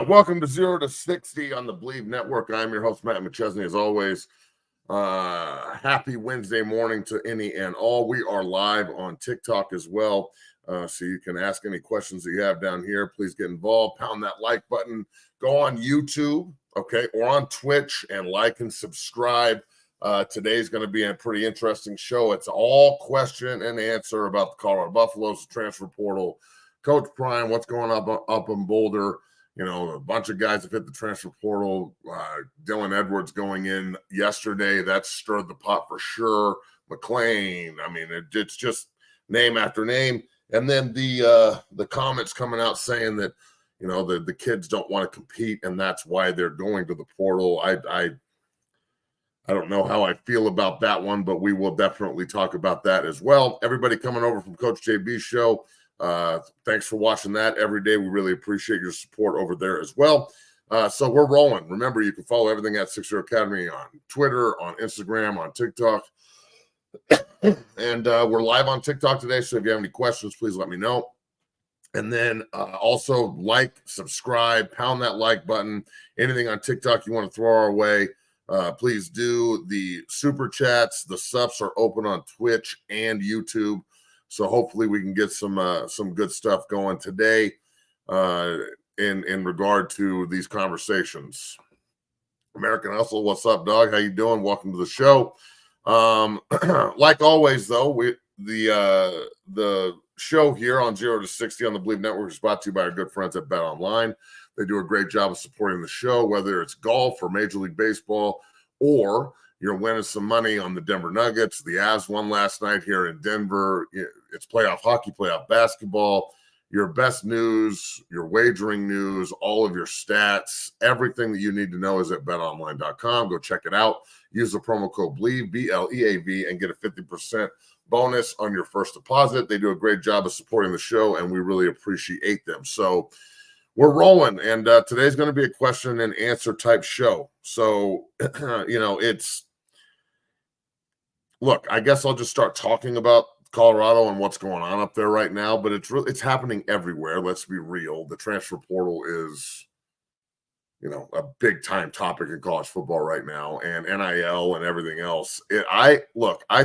Welcome to 0 to 60 on the Believe Network. I'm your host, Matt McChesney, as always. Happy Wednesday morning to any and all. We are live on TikTok as well, so you can ask any questions that you have down here. Please get involved. Pound that like button. Go on YouTube, okay, or on Twitch and like and subscribe. Today's going to be a pretty interesting show. It's all question and answer about the Colorado Buffaloes, the transfer portal, Coach Prime, what's going up in Boulder. You know, a bunch of guys have hit the transfer portal. Dylan Edwards going in yesterday. That stirred the pot for sure. McLean. I mean, it's just name after name. And then the comments coming out saying that, you know, the kids don't want to compete, and that's why they're going to the portal. I don't know how I feel about that one, but we will definitely talk about that as well. Everybody coming over from Coach JB's show. Thanks for watching that every day. We really appreciate your support over there as well. So we're rolling. Remember, you can follow everything at 60 Academy on Twitter, on Instagram, on TikTok. And we're live on TikTok today. So if you have any questions, please let me know. And then also like, subscribe, pound that like button. Anything on TikTok you want to throw our way, please do. The super chats, the subs are open on Twitch and YouTube. So hopefully we can get some good stuff going today in regard to these conversations. American Hustle, what's up, dog? How you doing? Welcome to the show. Like always, though, the show here on 0 to 60 on the Believe Network is brought to you by our good friends at Bet Online. They do a great job of supporting the show, whether it's golf or Major League Baseball, or you're winning some money on the Denver Nuggets. The Avs won last night here in Denver. It's playoff hockey, playoff basketball. Your best news, your wagering news, all of your stats, everything that you need to know is at betonline.com. Go check it out. Use the promo code BLEAV, B-L-E-A-V, and get a 50% bonus on your first deposit. They do a great job of supporting the show, and we really appreciate them. So we're rolling, and today's going to be a question and answer type show. So, you know, look, I guess I'll just start talking about Colorado and what's going on up there right now, but it's happening everywhere. Let's be real. The transfer portal is, you know, a big time topic in college football right now, and NIL and everything else. I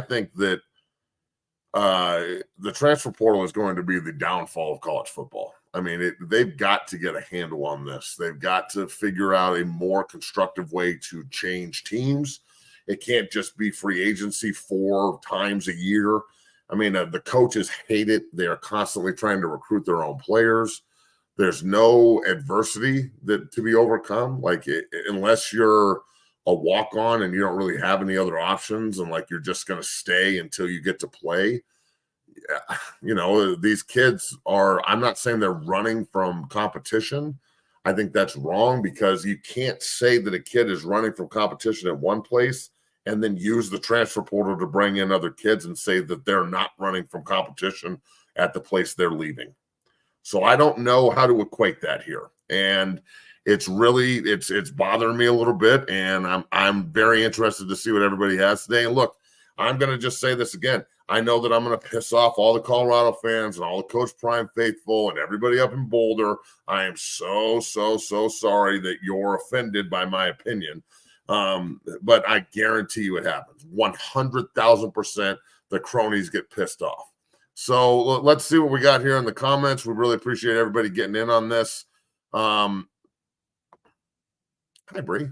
think that the transfer portal is going to be the downfall of college football. I mean, they've got to get a handle on this. They've got to figure out a more constructive way to change teams. It can't just be free agency 4 times a year. I mean, the coaches hate it. They are constantly trying to recruit their own players. There's no adversity to be overcome. Like, unless you're a walk-on and you don't really have any other options, and like you're just going to stay until you get to play. You know, these kids I'm not saying they're running from competition. I think that's wrong, because you can't say that a kid is running from competition at one place and then use the transfer portal to bring in other kids and say that they're not running from competition at the place they're leaving. So I don't know how to equate that here. And it's really, it's bothering me a little bit. And I'm very interested to see what everybody has today. And look, I'm going to just say this again. I know that I'm going to piss off all the Colorado fans and all the Coach Prime faithful and everybody up in Boulder. I am so sorry that you're offended by my opinion. But I guarantee you it happens. 100,000% the cronies get pissed off. So let's see what we got here in the comments. We really appreciate everybody getting in on this. Hi, Bree.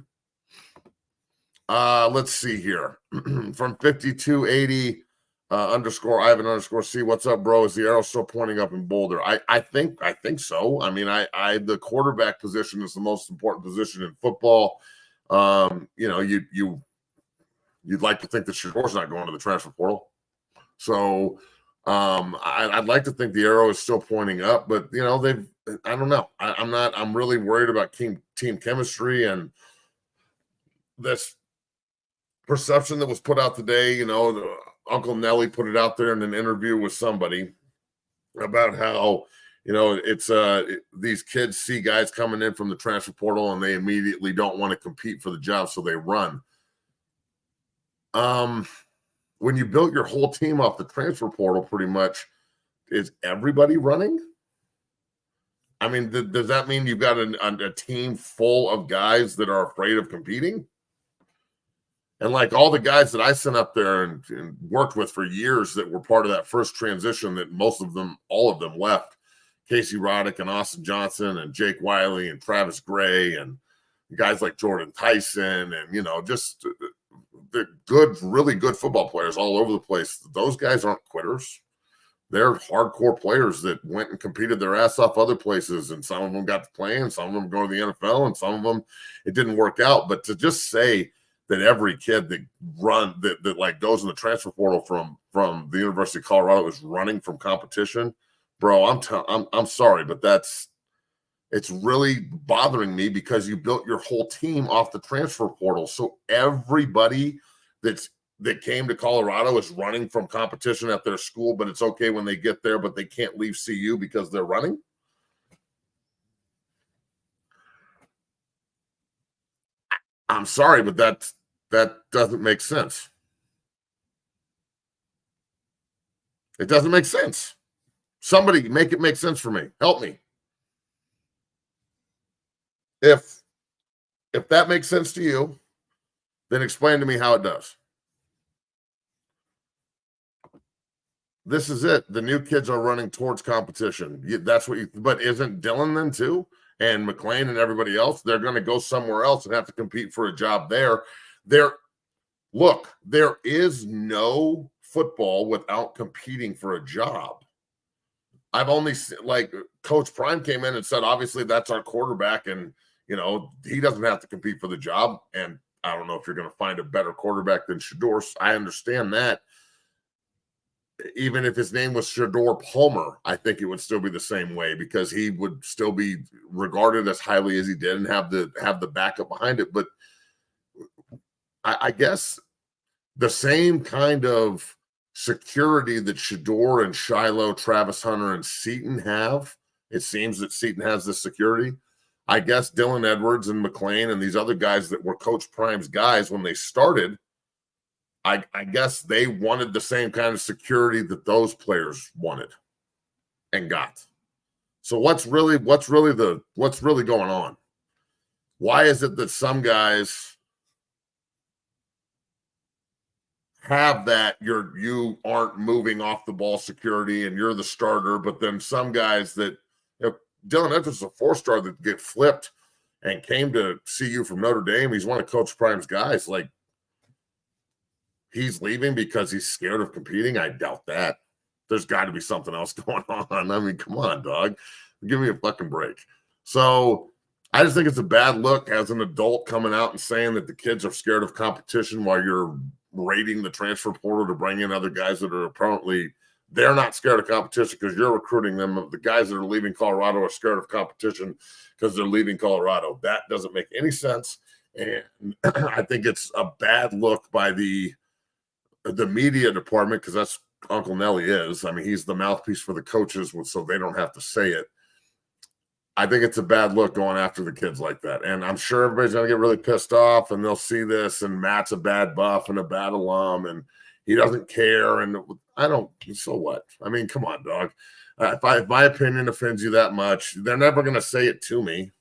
Let's see here. From 5280 underscore Ivan underscore C. What's up, bro? Is the arrow still pointing up in Boulder? I think so. I mean, the quarterback position is the most important position in football. You know, you'd like to think that Shadour's not going to the transfer portal. So I'd like to think the arrow is still pointing up, but you know, I don't know. I'm really worried about team chemistry and this perception that was put out today. You know, Uncle Nelly put it out there in an interview with somebody about how, you know, it's these kids see guys coming in from the transfer portal and they immediately don't want to compete for the job, so they run. When you built your whole team off the transfer portal, pretty much, is everybody running? I mean, does that mean you've got a team full of guys that are afraid of competing? And like all the guys that I sent up there and worked with for years that were part of that first transition, that most of them, all of them left. Casey Roddick and Austin Johnson and Jake Wiley and Travis Gray and guys like Jordan Tyson and, you know, just the good, really good football players all over the place. Those guys aren't quitters. They're hardcore players that went and competed their ass off other places, and some of them got to play, and some of them go to the NFL, and some of them it didn't work out. But to just say that every kid that like goes in the transfer portal from the University of Colorado is running from competition, bro, I'm sorry, but it's really bothering me, because you built your whole team off the transfer portal. So everybody that came to Colorado is running from competition at their school, but it's okay when they get there, but they can't leave CU because they're running. I'm sorry, but that doesn't make sense. It doesn't make sense. Somebody make it make sense for me. Help me. If that makes sense to you, then explain to me how it does. This is it. The new kids are running towards competition. That's what you, but isn't Dylan then too? And McLean and everybody else, they're going to go somewhere else and have to compete for a job there. Look, there is no football without competing for a job. I've only like Coach Prime came in and said, obviously that's our quarterback, and you know he doesn't have to compete for the job. And I don't know if you're going to find a better quarterback than Shedeur. I understand that. Even if his name was Shedeur Palmer, I think it would still be the same way, because he would still be regarded as highly as he did and have the backup behind it. But I guess the same kind of security that Shedeur and Shiloh, Travis Hunter, and Seton have, it seems that Seton has this security. I guess Dylan Edwards and McLean and these other guys that were Coach Prime's guys when they started, I guess they wanted the same kind of security that those players wanted and got. So what's really going on? Why is it that some guys have that you aren't moving off the ball security and you're the starter, but then some guys that, you know, Dylan Edwards is a 4-star that get flipped and came to CU from Notre Dame. He's one of Coach Prime's guys. Like, he's leaving because he's scared of competing? I doubt that. There's got to be something else going on. I mean, come on, dog. Give me a fucking break. So I just think it's a bad look as an adult coming out and saying that the kids are scared of competition while you're raiding the transfer portal to bring in other guys that are apparently they're not scared of competition because you're recruiting them. The guys that are leaving Colorado are scared of competition because they're leaving Colorado. That doesn't make any sense. And I think it's a bad look by the media department, because that's Uncle Nelly is. I mean, he's the mouthpiece for the coaches, so they don't have to say it. I think it's a bad look going after the kids like that. And I'm sure everybody's going to get really pissed off, and they'll see this, and Matt's a bad buff and a bad alum, and he doesn't care. And so what? I mean, come on, dog. If my opinion offends you that much, they're never going to say it to me.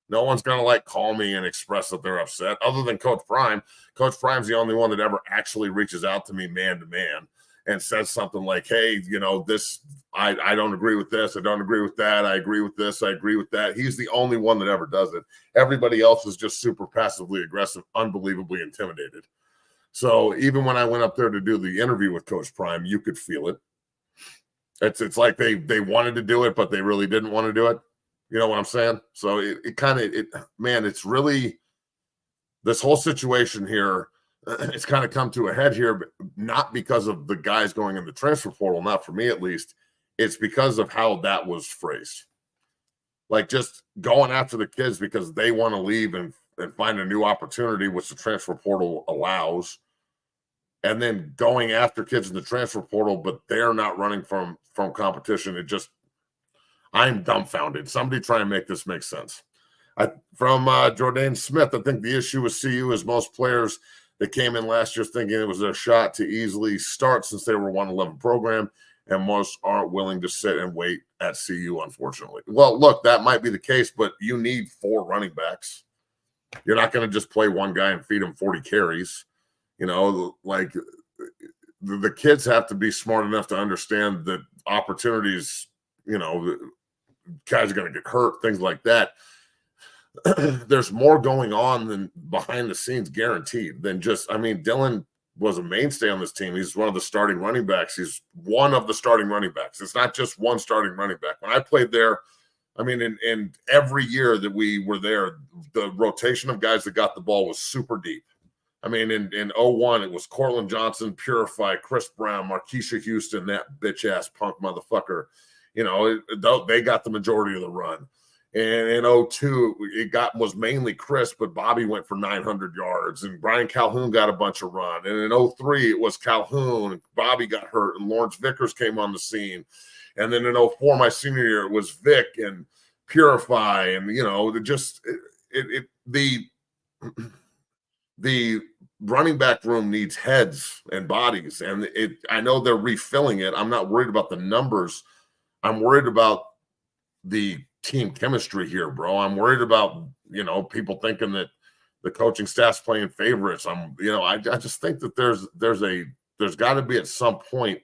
No one's going to like call me and express that they're upset, other than Coach Prime. Coach Prime's the only one that ever actually reaches out to me man to man and says something like, hey, you know, this, I don't agree with this. I don't agree with that. I agree with this. I agree with that. He's the only one that ever does it. Everybody else is just super passively aggressive, unbelievably intimidated. So even when I went up there to do the interview with Coach Prime, you could feel it. It's like they wanted to do it, but they really didn't want to do it. You know what I'm saying? So it's really, this whole situation here, it's kind of come to a head here, but not because of the guys going in the transfer portal, not for me at least. It's because of how that was phrased. Like just going after the kids because they want to leave and find a new opportunity, which the transfer portal allows, and then going after kids in the transfer portal, but they're not running from competition. I'm dumbfounded. Somebody try and make this make sense. From Jordan Smith, I think the issue with CU is most players that came in last year thinking it was their shot to easily start since they were a 1-11 program and most aren't willing to sit and wait at CU, unfortunately. Well, look, that might be the case, but you need 4 running backs. You're not going to just play one guy and feed him 40 carries. Like the kids have to be smart enough to understand that opportunities, guys are going to get hurt, things like that. There's more going on than behind the scenes guaranteed than just, Dylan was a mainstay on this team. He's one of the starting running backs. He's one of the starting running backs. It's not just one starting running back. When I played there, in every year that we were there, the rotation of guys that got the ball was super deep. In 01, it was Cortland Johnson, Purify, Chris Brown, Marquisha Houston, that bitch-ass punk motherfucker. They got the majority of the run. And in 02, was mainly Chris, but Bobby went for 900 yards, and Brian Calhoun got a bunch of run. And in 03, it was Calhoun, and Bobby got hurt, and Lawrence Vickers came on the scene. And then in 04, my senior year, it was Vic and Purify, and the running back room needs heads and bodies, and I know they're refilling it. I'm not worried about the numbers. I'm worried about the team chemistry here, bro. I'm worried about, people thinking that the coaching staff's playing favorites. I just think that there's got to be at some point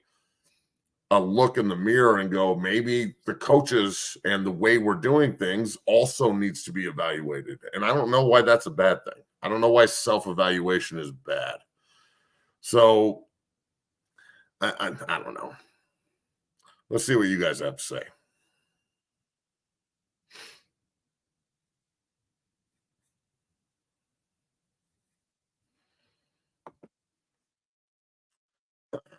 a look in the mirror and go, maybe the coaches and the way we're doing things also needs to be evaluated. And I don't know why that's a bad thing. I don't know why self-evaluation is bad. So I don't know. Let's see what you guys have to say.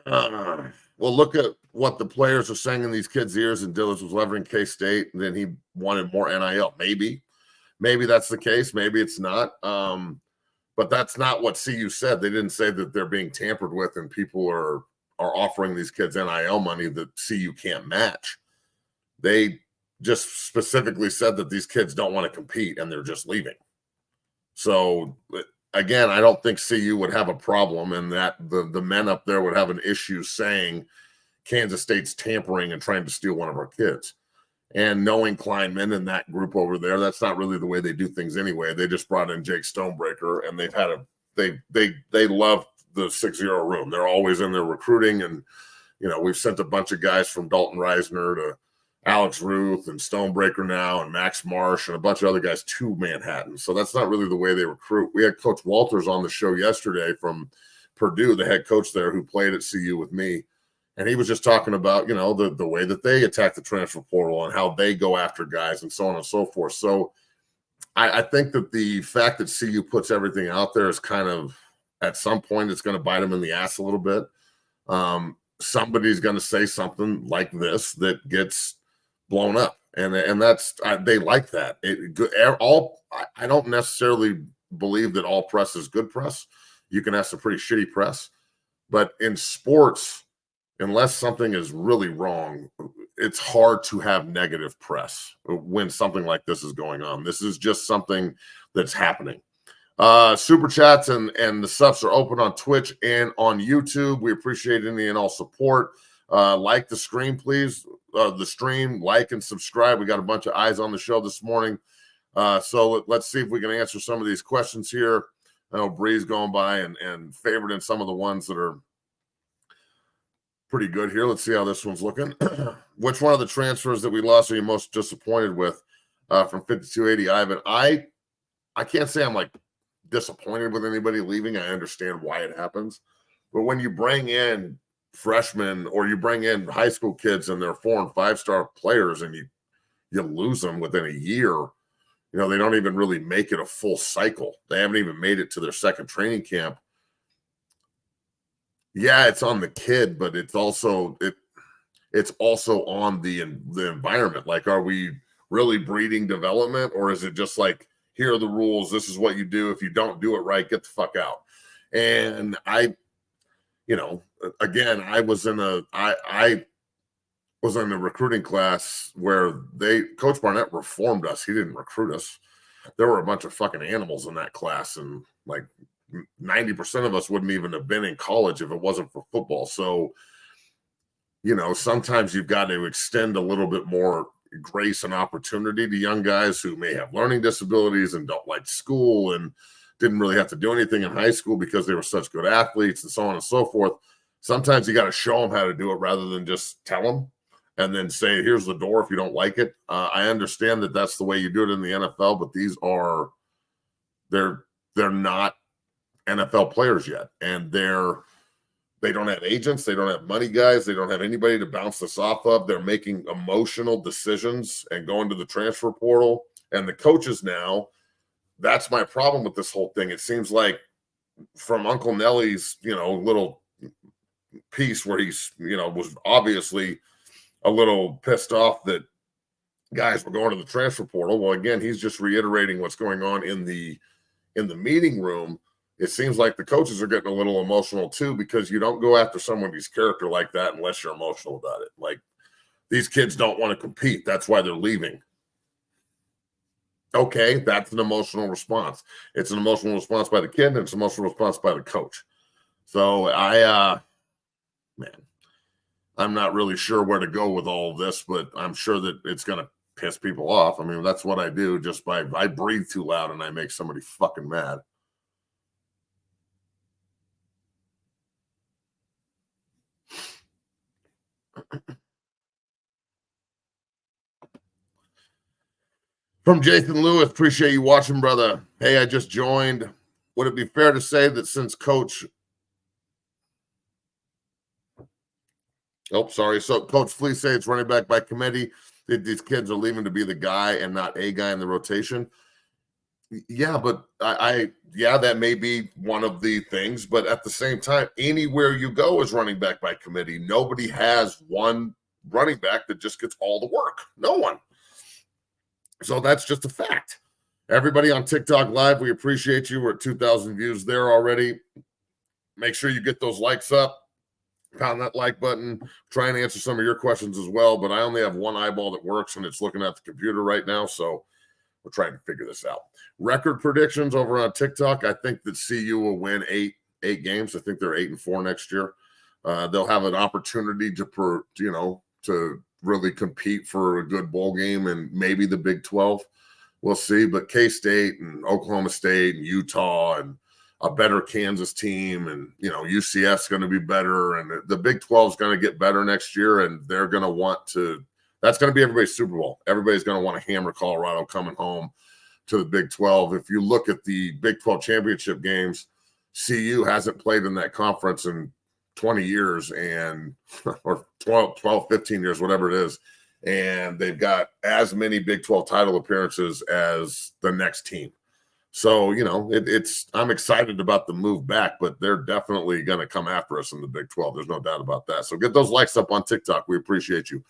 Well, look at what the players are saying in these kids' ears, and Dillis was leveraging K-State, and then he wanted more NIL. Maybe that's the case. Maybe it's not. But that's not what CU said. They didn't say that they're being tampered with and people are offering these kids NIL money that CU can't match. They just specifically said that these kids don't want to compete and they're just leaving. So again, I don't think CU would have a problem, and that the men up there would have an issue saying Kansas State's tampering and trying to steal one of our kids. And knowing Kleinman and that group over there, that's not really the way they do things anyway. They just brought in Jake Stonebreaker, and they love the 6-0 room. They're always in there recruiting, and we've sent a bunch of guys from Dalton Reisner to Alex Ruth and Stonebreaker now and Max Marsh and a bunch of other guys to Manhattan. So that's not really the way they recruit. We had Coach Walters on the show yesterday from Purdue, the head coach there, who played at CU with me. And he was just talking about, the way that they attack the transfer portal and how they go after guys and so on and so forth. So I think that the fact that CU puts everything out there is kind of, at some point, it's going to bite them in the ass a little bit. Somebody's going to say something like this that gets blown up. And that's, they like that. I don't necessarily believe that all press is good press. You can have some pretty shitty press. But in sports, unless something is really wrong, it's hard to have negative press when something like this is going on. This is just something that's happening. Super chats and the subs are open on Twitch and on YouTube. We appreciate any and all support. Like the stream, please. The stream, like and subscribe. We got a bunch of eyes on the show this morning. So let's see if we can answer some of these questions here. I know Bree's going by and favoriting some of the ones that are pretty good here. Let's see how this one's looking. Which one of the transfers that we lost are you most disappointed with? From 5280 Ivan. I can't say I'm like disappointed with anybody leaving. I understand why it happens. But when you bring in freshmen or you bring in high school kids and they're 4- and 5-star players and you lose them within a year, they don't even really make it a full cycle. They haven't even made it to their second training camp. Yeah, it's on the kid, but it's also on the environment. Like, are we really breeding development, or is it just like, here are the rules, this is what you do, if you don't do it right, get the fuck out? And again, I was in a recruiting class where Coach Barnett reformed us. He didn't recruit us. There were a bunch of fucking animals in that class, and like 90% of us wouldn't even have been in college if it wasn't for football. So sometimes you've got to extend a little bit more grace and opportunity to young guys who may have learning disabilities and don't like school and didn't really have to do anything in high school because they were such good athletes and so on and so forth. Sometimes you got to show them how to do it rather than just tell them and then say, here's the door if you don't like it. I understand that that's the way you do it in the NFL, but they're not NFL players yet. And they don't have agents. They don't have money guys. They don't have anybody to bounce this off of. They're making emotional decisions and going to the transfer portal. And the coaches now, that's my problem with this whole thing. It seems like from Uncle Nelly's, little piece where he's, was obviously a little pissed off that guys were going to the transfer portal. Well, again, he's just reiterating what's going on in the meeting room. It seems like the coaches are getting a little emotional too, because you don't go after somebody's character like that unless you're emotional about it. Like, these kids don't want to compete. That's why they're leaving. Okay, that's an emotional response. It's an emotional response by the kid, and it's an emotional response by the coach. So I'm not really sure where to go with all of this, but I'm sure that it's going to piss people off. I mean, that's what I do. I breathe too loud and I make somebody fucking mad. From Jason Lewis, appreciate you watching, brother. Hey, I just joined. Would it be fair to say that since Coach Coach Fleece say it's running back by committee, that these kids are leaving to be the guy and not a guy in the rotation? Yeah, but that may be one of the things. But at the same time, anywhere you go is running back by committee. Nobody has one running back that just gets all the work. No one. So that's just a fact. Everybody on TikTok Live, we appreciate you. We're at 2,000 views there already. Make sure you get those likes up. Pound that like button. Try and answer some of your questions as well. But I only have one eyeball that works, and it's looking at the computer right now. So we're trying to figure this out. Record predictions over on TikTok. I think that CU will win eight games. I think they're 8-4 next year. They'll have an opportunity to really compete for a good bowl game and maybe the Big 12. We'll see. But K-State and Oklahoma State and Utah and a better Kansas team and, UCF is going to be better. And the Big 12 is going to get better next year, and they're going to want to – that's going to be everybody's Super Bowl. Everybody's going to want to hammer Colorado coming home to the Big 12. If you look at the Big 12 championship games, CU hasn't played in that conference in 20 years or 12, 15 years, whatever it is. And they've got as many Big 12 title appearances as the next team. So, I'm excited about the move back, but they're definitely going to come after us in the Big 12. There's no doubt about that. So get those likes up on TikTok. We appreciate you.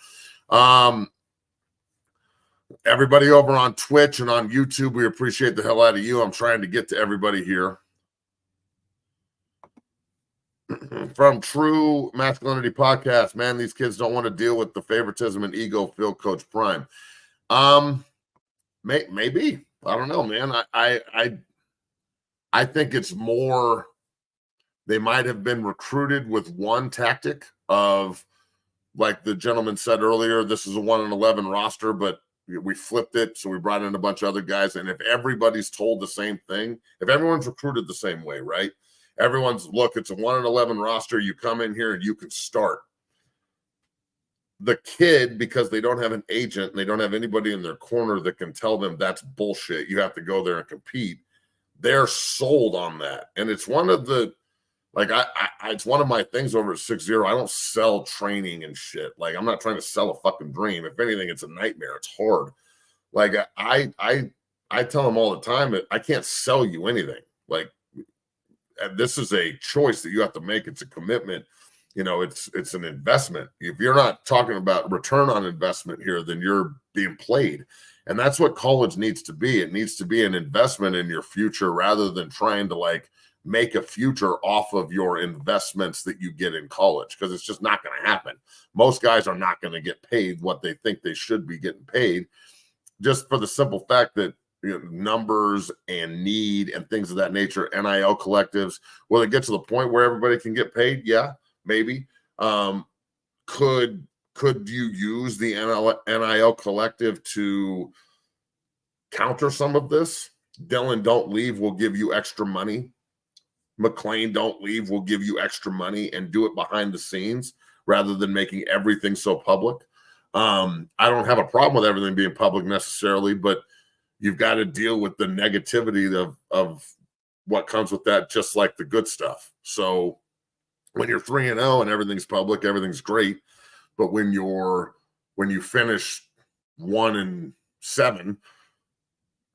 Everybody over on Twitch and on YouTube, we appreciate the hell out of you. I'm trying to get to everybody here. From True Masculinity Podcast, man, these kids don't want to deal with the favoritism and ego filled Coach Prime. Maybe. I don't know, man. I think it's more they might have been recruited with one tactic of, like the gentleman said earlier, this is a 1-11 roster, but we flipped it, so we brought in a bunch of other guys. And if everybody's told the same thing, if everyone's recruited the same way, right? Everyone's, look, it's a 1-11 roster. You come in here and you can start. The kid, because they don't have an agent and they don't have anybody in their corner that can tell them that's bullshit, you have to go there and compete, they're sold on that. And it's one of the, like, it's one of my things over at 6-0. I don't sell training and shit. Like, I'm not trying to sell a fucking dream. If anything, it's a nightmare. It's hard. Like, I tell them all the time that I can't sell you anything. Like, this is a choice that you have to make. It's a commitment. It's an investment. If you're not talking about return on investment here, then you're being played. And that's what college needs to be. It needs to be an investment in your future rather than trying to, like, make a future off of your investments that you get in college, because it's just not going to happen. Most guys are not going to get paid what they think they should be getting paid, just for the simple fact that numbers and need and things of that nature, NIL collectives, will it get to the point where everybody can get paid? Yeah, maybe. Could you use the NIL collective to counter some of this? Dylan, don't leave, we'll give you extra money. McLean, don't leave, we'll give you extra money, and do it behind the scenes rather than making everything so public. I don't have a problem with everything being public necessarily, but you've got to deal with the negativity of what comes with that, just like the good stuff. So when you're 3-0 and everything's public, everything's great. But when you finish 1-7,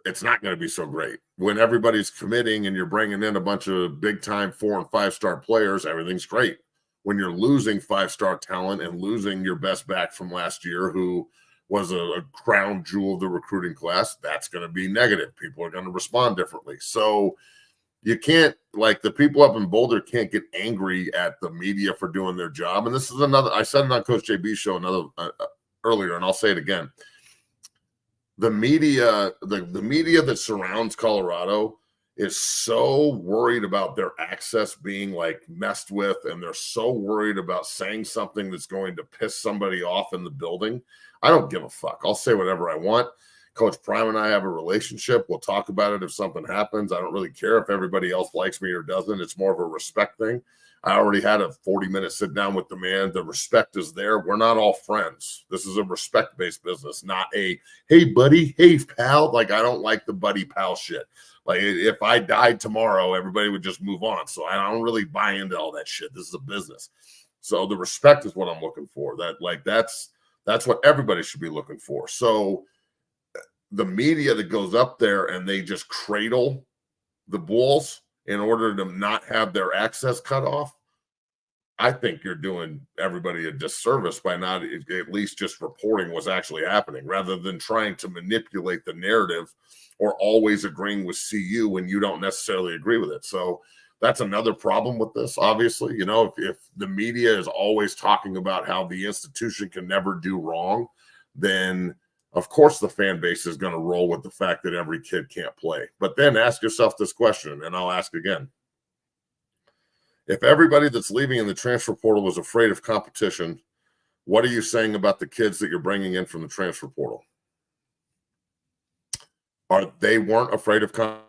it's not going to be so great. When everybody's committing and you're bringing in a bunch of big time 4- and 5-star players, everything's great. When you're losing 5-star talent and losing your best back from last year, who was a crown jewel of the recruiting class, that's going to be negative. People are going to respond differently. So you can't, like, the people up in Boulder can't get angry at the media for doing their job. And this is another, I said it on Coach JB's show earlier, and I'll say it again. The media, the media that surrounds Colorado is so worried about their access being like messed with, and they're so worried about saying something that's going to piss somebody off in the building. I don't give a fuck. I'll say whatever I want. Coach Prime and I have a relationship. We'll talk about it if something happens. I don't really care if everybody else likes me or doesn't. It's more of a respect thing. I already had a 40-minute sit down with the man. The respect is there. We're not all friends. This is a respect-based business, not a, hey, buddy, hey, pal. Like, I don't like the buddy pal shit. Like, if I died tomorrow, everybody would just move on. So I don't really buy into all that shit. This is a business. So the respect is what I'm looking for. That's what everybody should be looking for. So the media that goes up there and they just cradle the Bulls in order to not have their access cut off, I think you're doing everybody a disservice by not at least just reporting what's actually happening, rather than trying to manipulate the narrative or always agreeing with CU when you don't necessarily agree with it. So that's another problem with this, obviously. You know, if the media is always talking about how the institution can never do wrong, then of course the fan base is going to roll with the fact that every kid can't play. But then ask yourself this question, and I'll ask again. If everybody that's leaving in the transfer portal is afraid of competition, what are you saying about the kids that you're bringing in from the transfer portal? They weren't afraid of competition?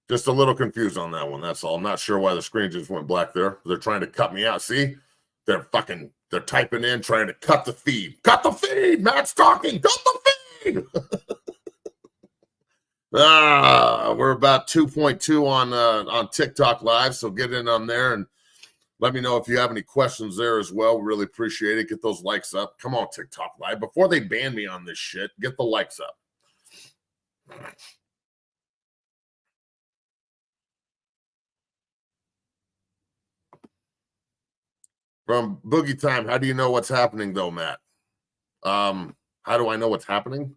Just a little confused on that one. That's all. I'm not sure why the screen just went black there. They're trying to cut me out. See? They're typing in, trying to cut the feed. Cut the feed! Matt's talking! Cut the feed! We're about 2.2 on TikTok Live, so get in on there and let me know if you have any questions there as well. We really appreciate it. Get those likes up. Come on, TikTok Live. Before they ban me on this shit, get the likes up. From Boogie Time, how do you know what's happening, though, Matt? How do I know what's happening?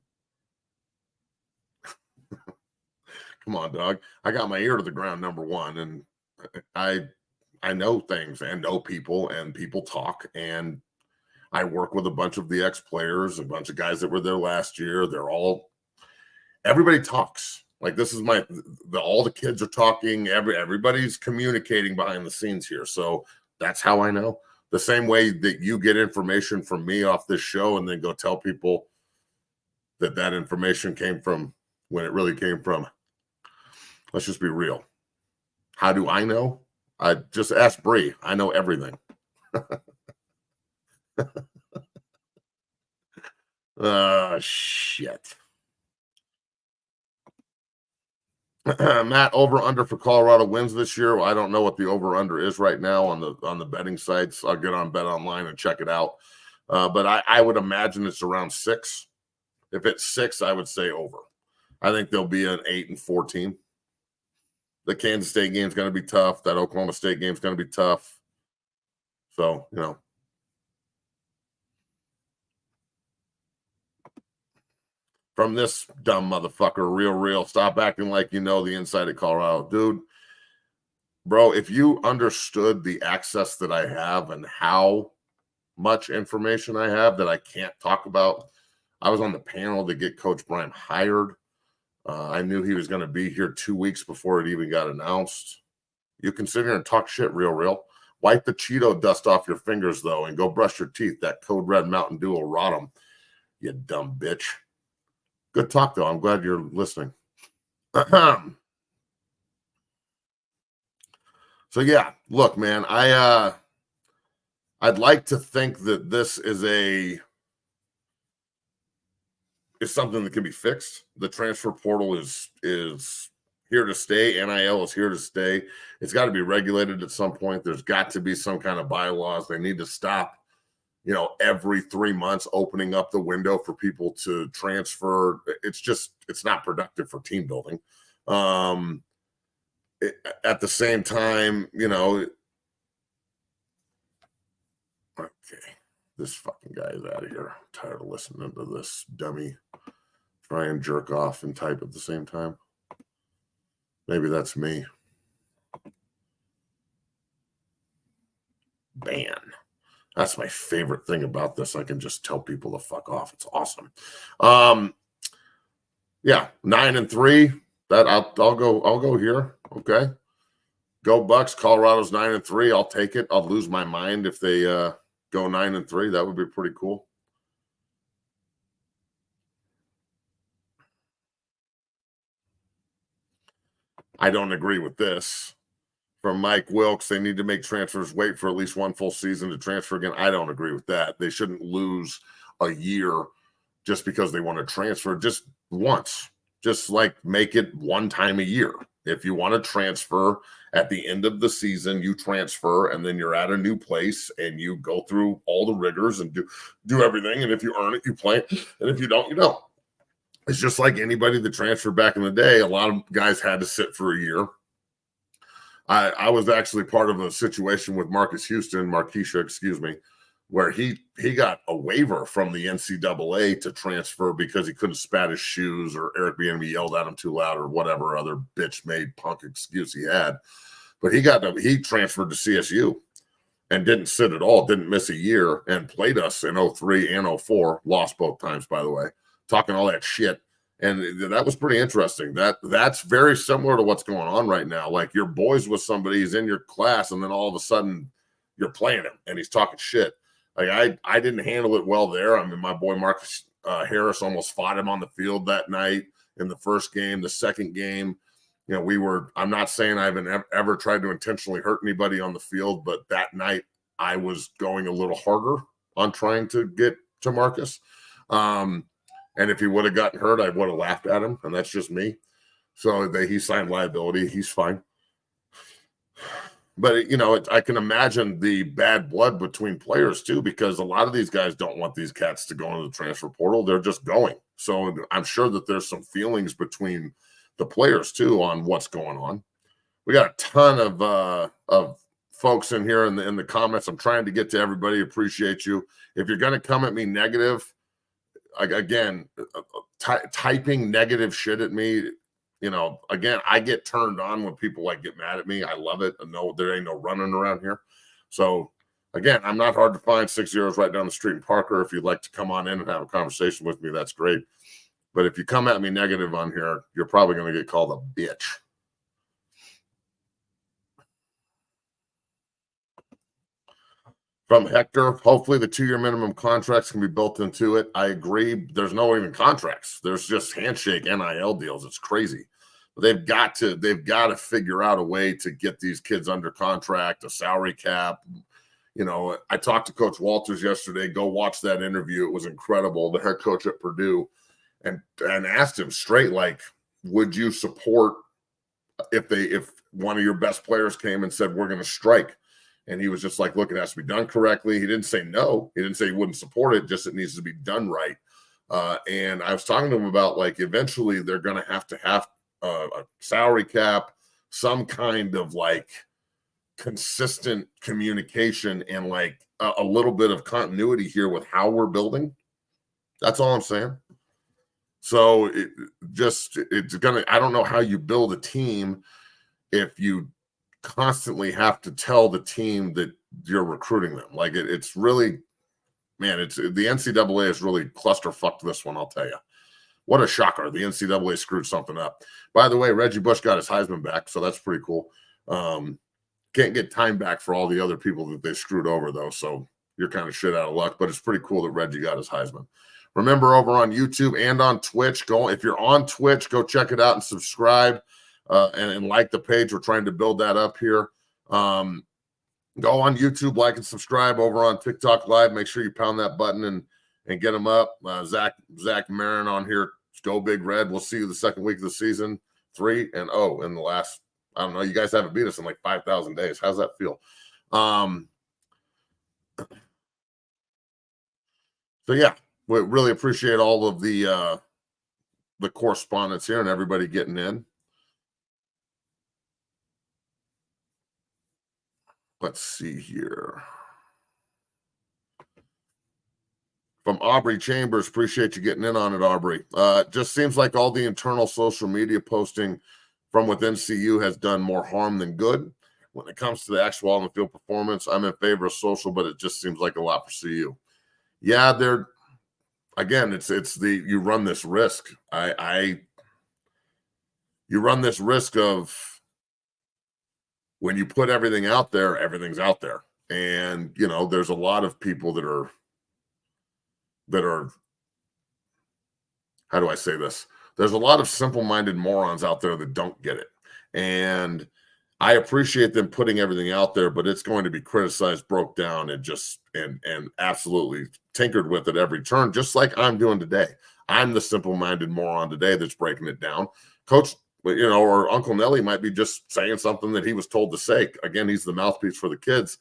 Come on, dog. I got my ear to the ground, number one, and I know things and know people, and people talk, and I work with a bunch of the ex-players, a bunch of guys that were there last year. Everybody talks. Like, this is all the kids are talking. Everybody's communicating behind the scenes here. So that's how I know. The same way that you get information from me off this show and then go tell people that information came from when it really came from. Let's just be real. How do I know? I just ask Bree. I know everything. Shit. Matt, over under for Colorado wins this year. Well, I don't know what the over under is right now on the betting sites. I'll get on Bet Online and check it out. But I would imagine it's around 6. If it's 6, I would say over. I think there'll be an 8-4 team. The Kansas State game is going to be tough. That Oklahoma State game is going to be tough. So, you know. From this dumb motherfucker, real. Stop acting like you know the inside of Colorado. Dude, bro, if you understood the access that I have and how much information I have that I can't talk about I was on the panel to get Coach Brian hired. I knew he was going to be here 2 weeks before it even got announced. You can sit here and talk shit real. Wipe the Cheeto dust off your fingers, though, and go brush your teeth. That Code Red Mountain Dew will rot them, you dumb bitch. Good talk, though. I'm glad you're listening. So, yeah, look, man, I'd like to think that this is something that can be fixed. The transfer portal is here to stay. NIL is here to stay. It's got to be regulated at some point. There's got to be some kind of bylaws. They need to stop, every 3 months opening up the window for people to transfer. It's not productive for team building. At the same time, okay, this fucking guy is out of here. I'm tired of listening to this dummy try and jerk off and type at the same time. Maybe that's me. Ban. That's my favorite thing about this. I can just tell people to fuck off. It's awesome. Yeah, 9-3. That I'll go here. Okay. Go Bucks. Colorado's 9-3. I'll take it. I'll lose my mind if they go 9-3. That would be pretty cool. I don't agree with this. From Mike Wilkes, they need to make transfers wait for at least one full season to transfer again. I don't agree with that. They shouldn't lose a year just because they want to transfer just once. Just like make it one time a year. If you want to transfer at the end of the season, you transfer, and then you're at a new place and you go through all the rigors and do everything. And if you earn it, you play. And if you don't, you don't. It's just like anybody that transferred back in the day. A lot of guys had to sit for a year. I was actually part of a situation with Marquisha, excuse me, where he got a waiver from the NCAA to transfer because he couldn't spat his shoes or Eric Bieniemy yelled at him too loud or whatever other bitch-made punk excuse he had. But he transferred to CSU and didn't sit at all, didn't miss a year, and played us in 03 and 04, lost both times, by the way, talking all that shit. And that was pretty interesting. That's very similar to what's going on right now. Like you're boys with somebody, he's in your class, and then all of a sudden you're playing him and he's talking shit. Like I didn't handle it well there. I mean, my boy Marcus Harris almost fought him on the field that night in the first game. The second game, I'm not saying I haven't ever tried to intentionally hurt anybody on the field, but that night I was going a little harder on trying to get to Marcus. And if he would have gotten hurt, I would have laughed at him, and that's just me. So he signed liability. He's fine. But, I can imagine the bad blood between players, too, because a lot of these guys don't want these cats to go into the transfer portal. They're just going. So I'm sure that there's some feelings between the players, too, on what's going on. We got a ton of folks in here in the comments. I'm trying to get to everybody. Appreciate you. If you're going to come at me negative, again, typing negative shit at me, again, I get turned on when people get mad at me. I love it. No, there ain't no running around here. So again, I'm not hard to find. 6-0 right down the street in Parker. If you'd like to come on in and have a conversation with me, that's great. But if you come at me negative on here, you're probably going to get called a bitch. From Hector, hopefully the 2-year minimum contracts can be built into it. I agree. There's no even contracts. There's just handshake NIL deals. It's crazy. They've got to figure out a way to get these kids under contract, a salary cap. I talked to Coach Walters yesterday. Go watch that interview. It was incredible. The head coach at Purdue, and asked him straight, would you support if one of your best players came and said, we're going to strike? And he was just like, look, it has to be done correctly. He didn't say no. He didn't say he wouldn't support it. Just it needs to be done right. And I was talking to him about eventually they're going to have a salary cap, some kind of consistent communication and a little bit of continuity here with how we're building. That's all I'm saying. So I don't know how you build a team if you constantly have to tell the team that you're recruiting them. It's really, man, it's the NCAA is really clusterfucked this one, I'll tell you. What a shocker. The NCAA screwed something up. By the way, Reggie Bush got his Heisman back, so that's pretty cool. Can't get time back for all the other people that they screwed over, though, so you're kind of shit out of luck, but it's pretty cool that Reggie got his Heisman. Remember, over on YouTube and on Twitch, if you're on Twitch, go check it out and subscribe and like the page. We're trying to build that up here. Go on YouTube, like and subscribe. Over on TikTok Live, make sure you pound that button and get them up. Zach Marin on here. Go Big Red. We'll see you the second week of the season. 3-0 in the last, I don't know, you guys haven't beat us in like 5,000 days. How's that feel? So yeah, we really appreciate all of the correspondence here and everybody getting in. Let's see here. From Aubrey Chambers, appreciate you getting in on it, Aubrey. Just seems like all the internal social media posting from within CU has done more harm than good. When it comes to the actual on the field performance, I'm in favor of social, but it just seems like a lot for CU. Yeah, it's you run this risk. You run this risk of when you put everything out there, everything's out there. And, there's a lot of people that are, how do I say this? There's a lot of simple-minded morons out there that don't get it. And I appreciate them putting everything out there, but it's going to be criticized, broke down, and absolutely tinkered with at every turn, just like I'm doing today. I'm the simple-minded moron today that's breaking it down. Coach, or Uncle Nelly might be just saying something that he was told to say. Again, he's the mouthpiece for the kids.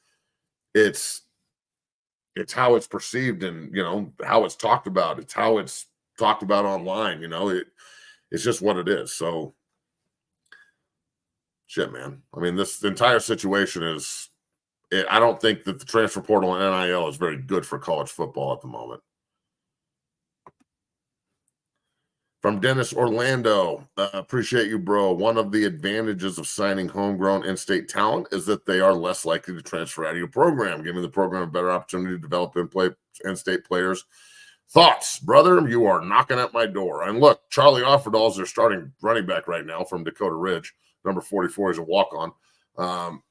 It's how it's perceived and, how it's talked about. It's how it's talked about online. It's just what it is. So, shit, man. I mean, this entire situation I don't think that the transfer portal and NIL is very good for college football at the moment. From Dennis Orlando, appreciate you, bro. One of the advantages of signing homegrown in-state talent is that they are less likely to transfer out of your program, giving the program a better opportunity to develop in-state players. Thoughts, brother? You are knocking at my door. And look, Charlie Offerdahl is their starting running back right now from Dakota Ridge. Number 44 is a walk-on.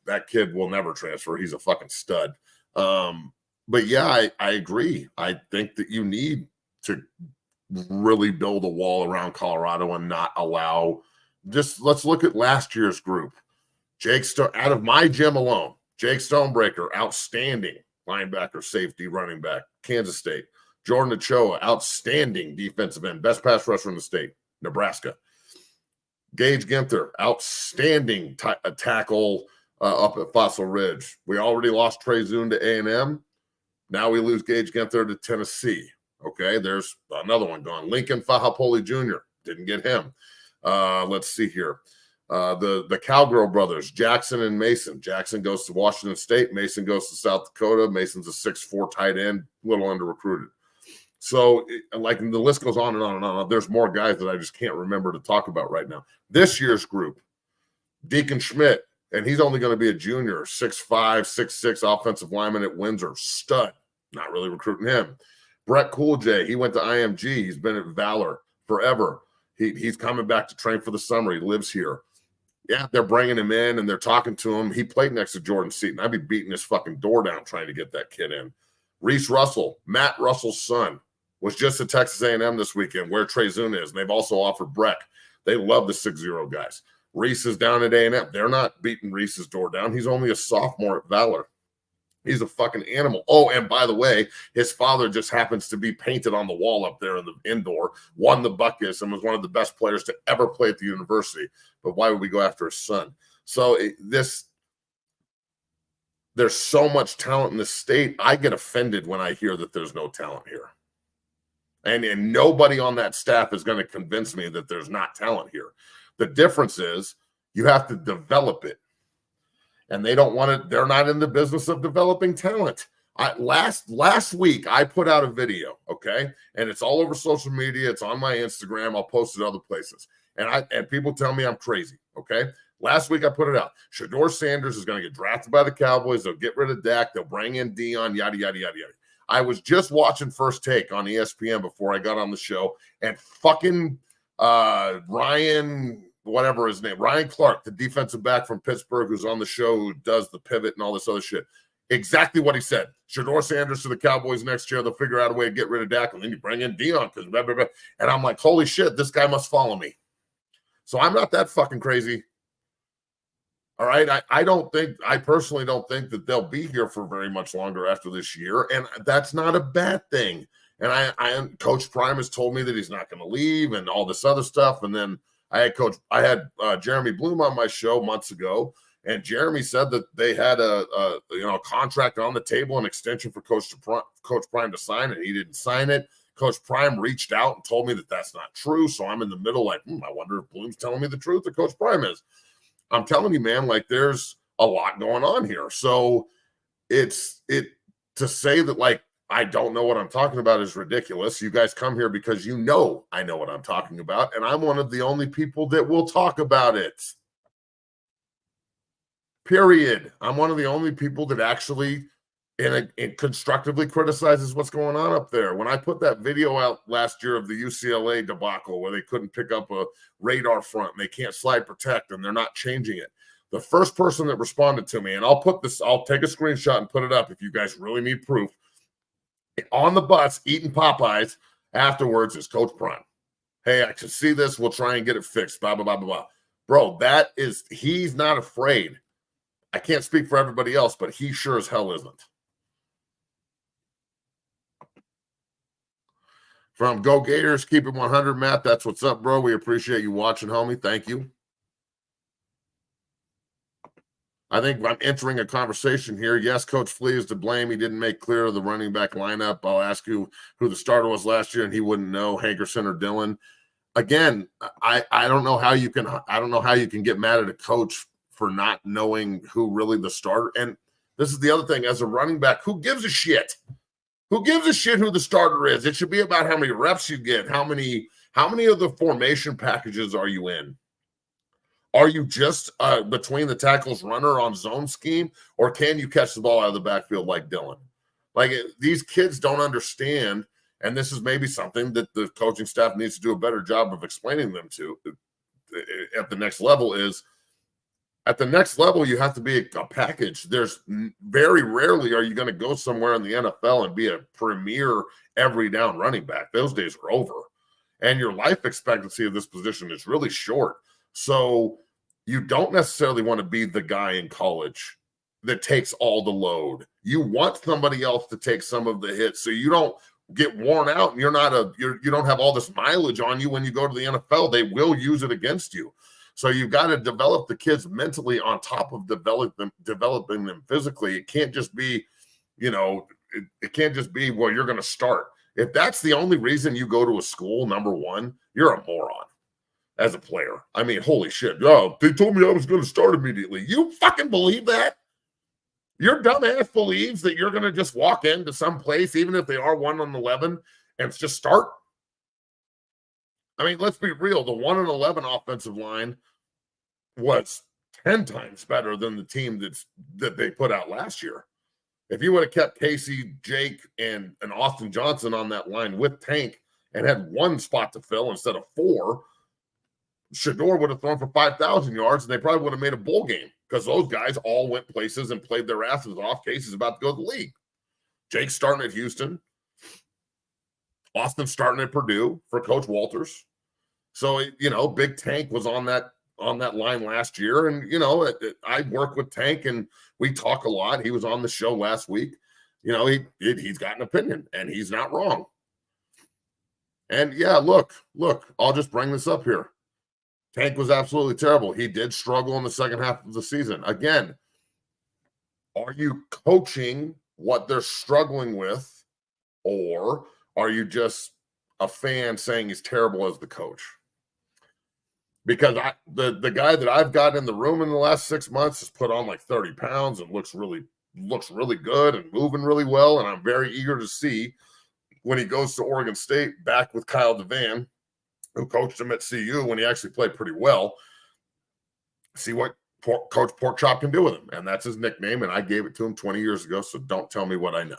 That kid will never transfer. He's a fucking stud. But yeah, I agree. I think that you need to really build a wall around Colorado and not allow let's look at last year's group. Out of my gym alone, Jake Stonebreaker, outstanding linebacker, safety, running back, Kansas State. Jordan Ochoa, outstanding defensive end, best pass rusher in the state, Nebraska. Gage Ginther, outstanding tackle up at Fossil Ridge. We already lost Trey Zune to A&M. Now we lose Gage Ginther to Tennessee. Okay, there's another one gone. Lincoln Fahapoli Jr. Didn't get him. Let's see here. The Cowgirl brothers, Jackson and Mason. Jackson goes to Washington State. Mason goes to South Dakota. Mason's a 6'4" tight end, a little under-recruited. So, the list goes on and on and on. There's more guys that I just can't remember to talk about right now. This year's group, Deacon Schmidt, and he's only going to be a junior, 6'5", 6'6", offensive lineman at Windsor. Stud. Not really recruiting him. Brett Coolj, he went to IMG. He's been at Valor forever. He's coming back to train for the summer. He lives here. Yeah, they're bringing him in, and they're talking to him. He played next to Jordan Seaton. I'd be beating his fucking door down trying to get that kid in. Reese Russell, Matt Russell's son, was just at Texas A&M this weekend, where Trey Zune is, and they've also offered Breck. They love the 6-0 guys. Reese is down at A&M. They're not beating Reese's door down. He's only a sophomore at Valor. He's a fucking animal. Oh, and by the way, his father just happens to be painted on the wall up there in the indoor, won the Buckus, and was one of the best players to ever play at the university. But why would we go after his son? So there's so much talent in the state. I get offended when I hear that there's no talent here. And nobody on that staff is going to convince me that there's not talent here. The difference is you have to develop it. And they don't want it. They're not in the business of developing talent. Last week, I put out a video, okay? And it's all over social media. It's on my Instagram. I'll post it other places. And people tell me I'm crazy, okay? Last week, I put it out. Shedeur Sanders is going to get drafted by the Cowboys. They'll get rid of Dak. They'll bring in Dion, yada, yada, yada, yada. I was just watching First Take on ESPN before I got on the show, and fucking Ryan, whatever his name, Ryan Clark, the defensive back from Pittsburgh, who's on the show, who does the pivot and all this other shit. Exactly what he said. Shedeur Sanders to the Cowboys next year. They'll figure out a way to get rid of Dak, and then you bring in Dion because blah, blah, blah. And I'm like, holy shit, this guy must follow me. So I'm not that fucking crazy. All right. I personally don't think that they'll be here for very much longer after this year. And that's not a bad thing. And Coach Prime has told me that he's not going to leave and all this other stuff. And then I had Jeremy Bloom on my show months ago, and Jeremy said that they had a contract on the table, an extension for Coach Prime to sign, and he didn't sign it. Coach Prime reached out and told me that that's not true. So I'm in the middle like, I wonder if Bloom's telling me the truth or Coach Prime is. I'm telling you, man, like there's a lot going on here. So to say that like I don't know what I'm talking about is ridiculous. You guys come here because you know I know what I'm talking about, and I'm one of the only people that will talk about it. Period. I'm one of the only people that actually constructively criticizes what's going on up there. When I put that video out last year of the UCLA debacle where they couldn't pick up a radar front and they can't slide protect and they're not changing it, the first person that responded to me, and I'll take a screenshot and put it up if you guys really need proof, on the bus eating Popeyes afterwards is Coach Prime. Hey, I can see this. We'll try and get it fixed. Blah, blah, blah, blah, blah. Bro, he's not afraid. I can't speak for everybody else, but he sure as hell isn't. From Go Gators, keep it 100, Matt. That's what's up, bro. We appreciate you watching, homie. Thank you. I think I'm entering a conversation here. Yes, Coach Flea is to blame. He didn't make clear the running back lineup. I'll ask you who the starter was last year, and he wouldn't know, Hankerson or Dillon. Again, I don't know how you can get mad at a coach for not knowing who really the starter. And this is the other thing, as a running back, who gives a shit? Who gives a shit who the starter is? It should be about how many reps you get. How many of the formation packages are you in? Are you just between the tackles runner on zone scheme, or can you catch the ball out of the backfield like Dillon? Like these kids don't understand, and this is maybe something that the coaching staff needs to do a better job of explaining them to at the next level is, at the next level, you have to be a package. There's very rarely are you going to go somewhere in the NFL and be a premier every down running back. Those days are over. And your life expectancy of this position is really short. So you don't necessarily want to be the guy in college that takes all the load. You want somebody else to take some of the hits so you don't get worn out and you don't have all this mileage on you when you go to the NFL. They will use it against you. So you've got to develop the kids mentally on top of developing them physically. It can't just be, it can't just be, well, you're going to start. If that's the only reason you go to a school, number one, you're a moron as a player. I mean, holy shit. Oh, they told me I was going to start immediately. You fucking believe that? Your dumb ass believes that you're going to just walk into some place, even if they are 1-11, and just start? I mean, let's be real. The 1-11 offensive line was 10 times better than the team that they put out last year. If you would have kept Casey, Jake, and Austin Johnson on that line with Tank and had one spot to fill instead of four, Shedeur would have thrown for 5,000 yards, and they probably would have made a bowl game because those guys all went places and played their asses off. Casey's about to go to the league. Jake's starting at Houston. Austin's starting at Purdue for Coach Walters. So, Big Tank was on that line last year. And, I work with Tank and we talk a lot. He was on the show last week. He's got an opinion and he's not wrong. And yeah, look, I'll just bring this up here. Tank was absolutely terrible. He did struggle in the second half of the season. Again, are you coaching what they're struggling with, or are you just a fan saying he's terrible as the coach? Because the guy that I've got in the room in the last 6 months has put on like 30 pounds and looks really good and moving really well. And I'm very eager to see when he goes to Oregon State back with Kyle DeVan, who coached him at CU when he actually played pretty well, see what Coach Porkchop can do with him. And that's his nickname. And I gave it to him 20 years ago. So don't tell me what I know.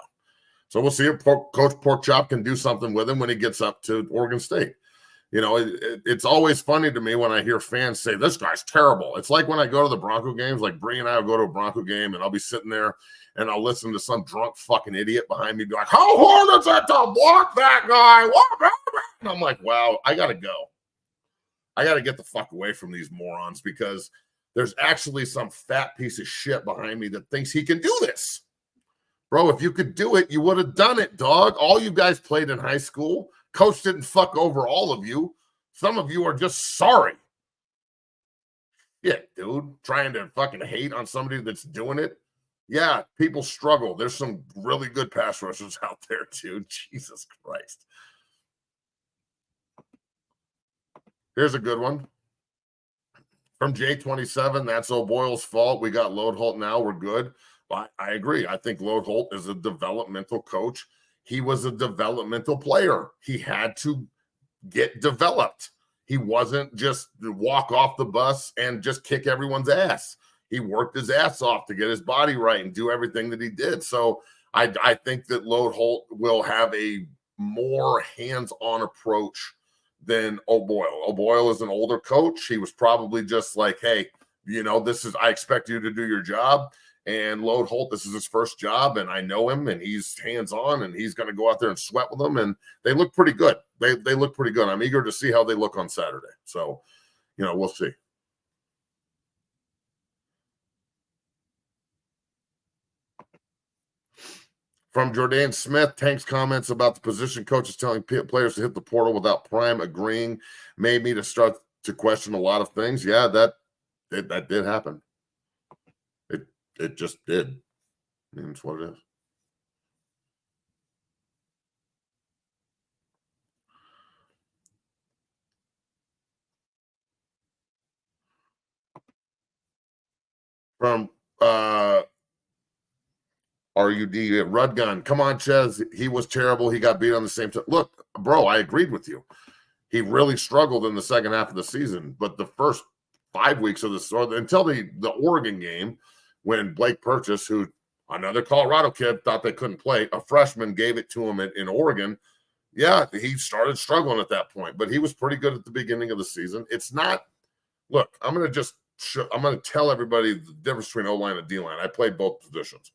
So we'll see if Coach Porkchop can do something with him when he gets up to Oregon State. You know, it's always funny to me when I hear fans say, this guy's terrible. It's like when I go to the Bronco games, like Bree and I will go to a Bronco game and I'll be sitting there and I'll listen to some drunk fucking idiot behind me be like, how hard is it to block that guy? What? And I'm like, wow, I got to go. I got to get the fuck away from these morons because there's actually some fat piece of shit behind me that thinks he can do this. Bro, if you could do it, you would have done it, dog. All you guys played in high school. Coach didn't fuck over all of you. Some of you are just sorry. Yeah, dude. Trying to fucking hate on somebody that's doing it. Yeah, people struggle. There's some really good pass rushers out there, dude. Jesus Christ. Here's a good one. From J27, that's O'Boyle's fault. We got Lode Holt now. We're good. But I agree. I think Lode Holt is a developmental coach. He was a developmental player. He had to get developed. He wasn't just walk off the bus and just kick everyone's ass. He worked his ass off to get his body right and do everything that he did. So I think that Lode Holt will have a more hands-on approach than O'Boyle. O'Boyle is an older coach. He was probably just like, hey, you know, I expect you to do your job. And Lode Holt, this is his first job, and I know him, and he's hands-on, and he's going to go out there and sweat with them, and they look pretty good. They look pretty good. I'm eager to see how they look on Saturday. So, you know, we'll see. From Jordan Smith, Tank's comments about the position coaches telling players to hit the portal without Prime agreeing made me to start to question a lot of things. Yeah, that did happen. It just did. I mean, that's what it is. From RUD Rudgun, come on, Ches. He was terrible. He got beat on the same time. Look, bro, I agreed with you. He really struggled in the second half of the season, but the first 5 weeks of the until the Oregon game, when Blake Purchase, who another Colorado kid thought they couldn't play, a freshman gave it to him in Oregon. Yeah, he started struggling at that point, but he was pretty good at the beginning of the season. It's not. Look, I'm going to tell everybody the difference between O-line and D-line. I played both positions.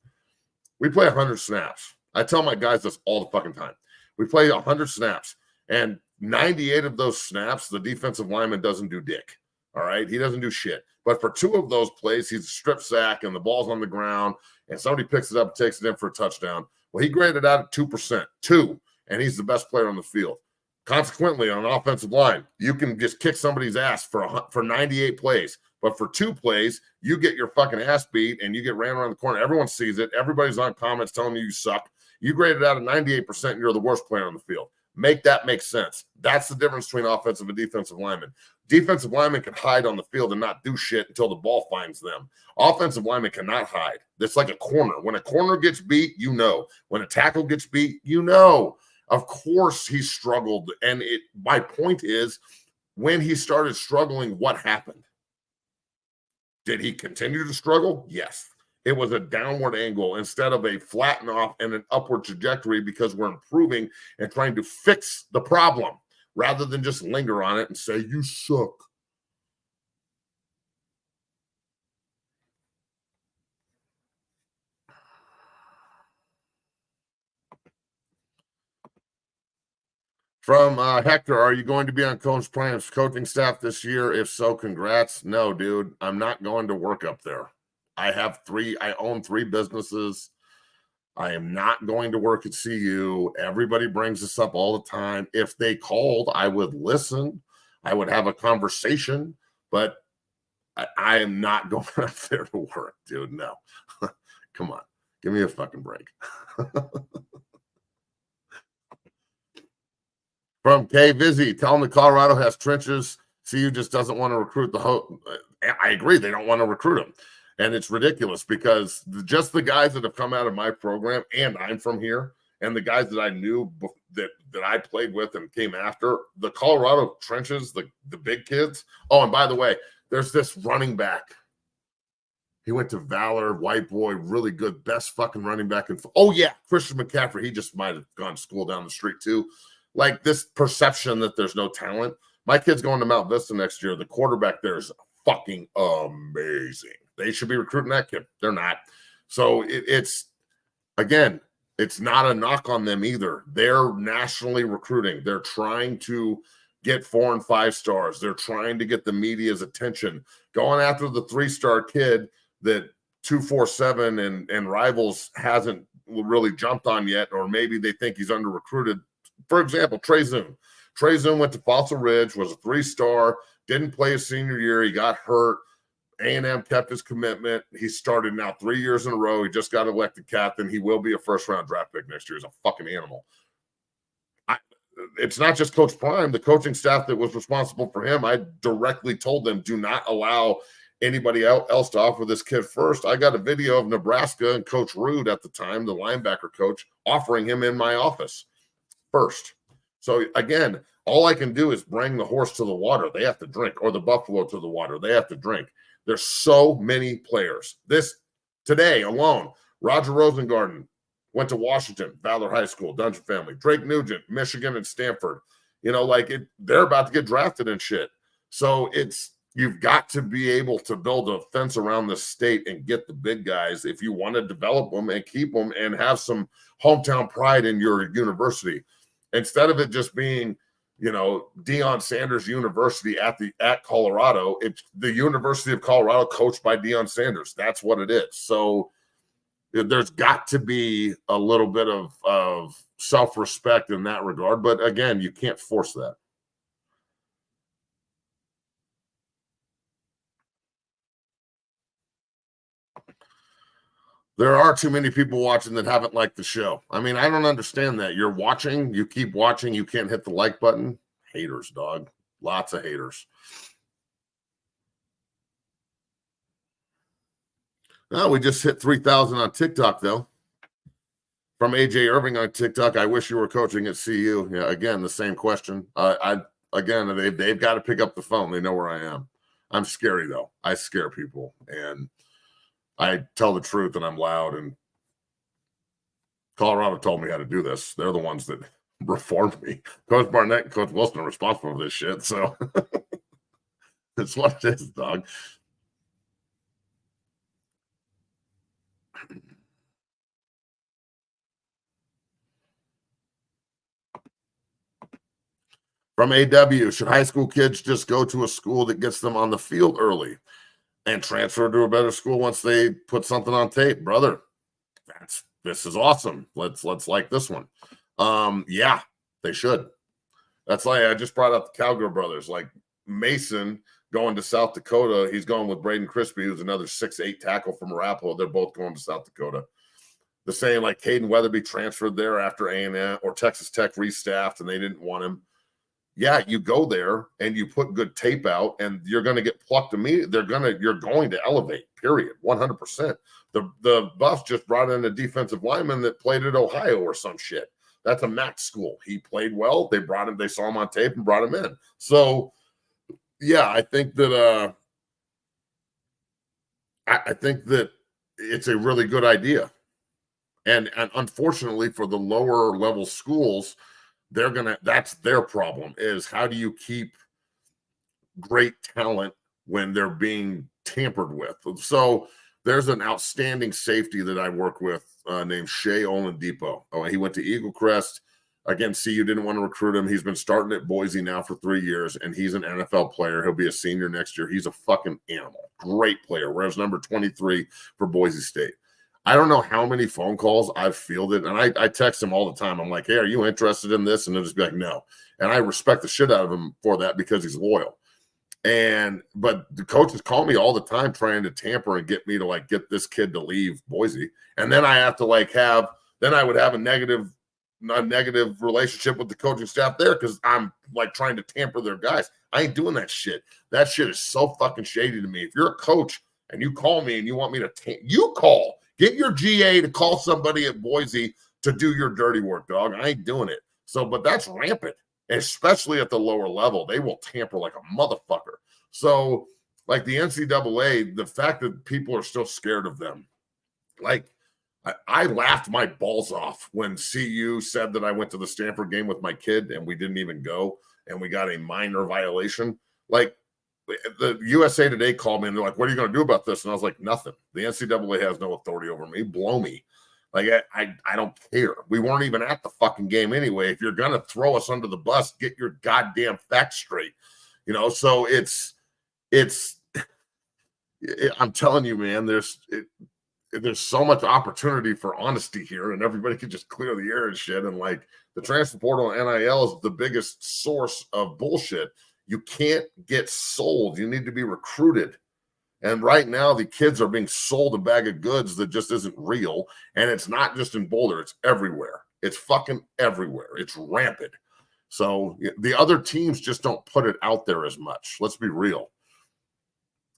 We play 100 snaps. I tell my guys this all the fucking time. We play 100 snaps, and 98 of those snaps, the defensive lineman doesn't do dick. All right? He doesn't do shit. But for 2 of those plays, he's a strip sack, and the ball's on the ground, and somebody picks it up, takes it in for a touchdown. Well, he graded out at 2%, 2, and he's the best player on the field. Consequently, on an offensive line, you can just kick somebody's ass for 98 plays. But for 2 plays, you get your fucking ass beat and you get ran around the corner. Everyone sees it. Everybody's on comments telling you suck. You graded out at 98% and you're the worst player on the field. Make that make sense. That's the difference between offensive and defensive linemen. Defensive linemen can hide on the field and not do shit until the ball finds them. Offensive linemen cannot hide. It's like a corner. When a corner gets beat, you know. When a tackle gets beat, you know. Of course he struggled. And my point is, when he started struggling, what happened? Did he continue to struggle? Yes. It was a downward angle instead of a flatten off and an upward trajectory because we're improving and trying to fix the problem rather than just linger on it and say, you suck. From Hector, are you going to be on Coach Prime's coaching staff this year? If so, congrats. No, dude, I'm not going to work up there. I own 3 businesses. I am not going to work at CU. Everybody brings this up all the time. If they called, I would listen. I would have a conversation, but I am not going up there to work, dude. No. Come on. Give me a fucking break. From K Vizzy, tell him that Colorado has trenches. CU just doesn't want to recruit I agree. They don't want to recruit them. And it's ridiculous because just the guys that have come out of my program, and I'm from here, and the guys that I knew that I played with and came after, the Colorado trenches, the big kids. Oh, and by the way, there's this running back. He went to Valor, white boy, really good, best fucking running back. Oh, yeah, Christian McCaffrey. He just might have gone to school down the street, too. Like this perception that there's no talent. My kid's going to Mount Vista next year. The quarterback there is fucking amazing. They should be recruiting that kid. They're not. So it's, again, it's not a knock on them either. They're nationally recruiting. They're trying to get 4 and 5 stars. They're trying to get the media's attention. Going after the 3-star kid that 247 and Rivals hasn't really jumped on yet, or maybe they think he's under recruited. For example, Trey Zoom. Trey Zoom went to Fossil Ridge, was a 3-star, didn't play his senior year. He got hurt. A&M kept his commitment. He started now 3 years in a row. He just got elected captain. He will be a first-round draft pick next year. He's a fucking animal. It's not just Coach Prime. The coaching staff that was responsible for him, I directly told them, do not allow anybody else to offer this kid first. I got a video of Nebraska and Coach Rude at the time, the linebacker coach, offering him in my office first. So, again, all I can do is bring the horse to the water. They have to drink, or the buffalo to the water. They have to drink. There's so many players. This today alone, Roger Rosengarten went to Washington, Valor High School, Dungeon Family. Drake Nugent, Michigan and Stanford. You know, like they're about to get drafted and shit. So you've got to be able to build a fence around the state and get the big guys if you want to develop them and keep them and have some hometown pride in your university. Instead of it just being, you know, Deion Sanders University at Colorado, it's the University of Colorado coached by Deion Sanders. That's what it is. So there's got to be a little bit of self-respect in that regard. But again, you can't force that. There are too many people watching that haven't liked the show. I mean, I don't understand that. You're watching, you keep watching, you can't hit the like button. Haters, dog. Lots of haters. No, we just hit 3,000 on TikTok, though. From AJ Irving on TikTok, I wish you were coaching at CU. Yeah, again, the same question. They've got to pick up the phone. They know where I am. I'm scary, though. I scare people, and I tell the truth, and I'm loud. And Colorado told me how to do this. They're the ones that reformed me. Coach Barnett and Coach Wilson are responsible for this shit. So that's what it is, dog. From AW, should high school kids just go to a school that gets them on the field early and transfer to a better school once they put something on tape? Brother, this is awesome. Let's like this one. Yeah, they should. That's like I just brought up the Cowgirl brothers, like Mason going to South Dakota. He's going with Braden Crispy, who's another 6'8" tackle from Arapahoe. They're both going to South Dakota. The same, like Caden Weatherby transferred there after A&M, or Texas Tech restaffed and they didn't want him. Yeah, you go there and you put good tape out, and you're going to get plucked immediately. You're going to elevate. Period. 100%. The Buffs just brought in a defensive lineman that played at Ohio or some shit. That's a MAC school. He played well. They brought him. They saw him on tape and brought him in. So, yeah, I think that it's a really good idea. And unfortunately for the lower level schools, that's their problem, is how do you keep great talent when they're being tampered with? So there's an outstanding safety that I work with named Shea Oladipo. Oh, he went to Eagle Crest. Again, CU didn't want to recruit him. He's been starting at Boise now for 3 years, and he's an NFL player. He'll be a senior next year. He's a fucking animal. Great player. Wears number 23 for Boise State. I don't know how many phone calls I've fielded, and I text him all the time. I'm like, hey, are you interested in this? And they'll just be like, no. And I respect the shit out of him for that because he's loyal. But the coaches call me all the time trying to tamper and get me to like get this kid to leave Boise. And then I have to I would have a negative relationship with the coaching staff there because I'm like trying to tamper their guys. I ain't doing that shit. That shit is so fucking shady to me. If you're a coach and you call me and you want me to you call. Get your GA to call somebody at Boise to do your dirty work, dog. I ain't doing it. So, but that's rampant, especially at the lower level. They will tamper like a motherfucker. So like the NCAA, the fact that people are still scared of them. Like, I laughed my balls off when CU said that I went to the Stanford game with my kid and we didn't even go and we got a minor violation. Like, the USA Today called me and they're like, "What are you going to do about this?" And I was like, "Nothing. The NCAA has no authority over me. Blow me. Like, I don't care. We weren't even at the fucking game anyway. If you're going to throw us under the bus, get your goddamn facts straight." So I'm telling you, man, there's so much opportunity for honesty here, and everybody could just clear the air and shit. And like the transfer portal and NIL is the biggest source of bullshit. You can't get sold. You need to be recruited. And right now, the kids are being sold a bag of goods that just isn't real. And it's not just in Boulder, it's everywhere. It's fucking everywhere. It's rampant. So the other teams just don't put it out there as much. Let's be real.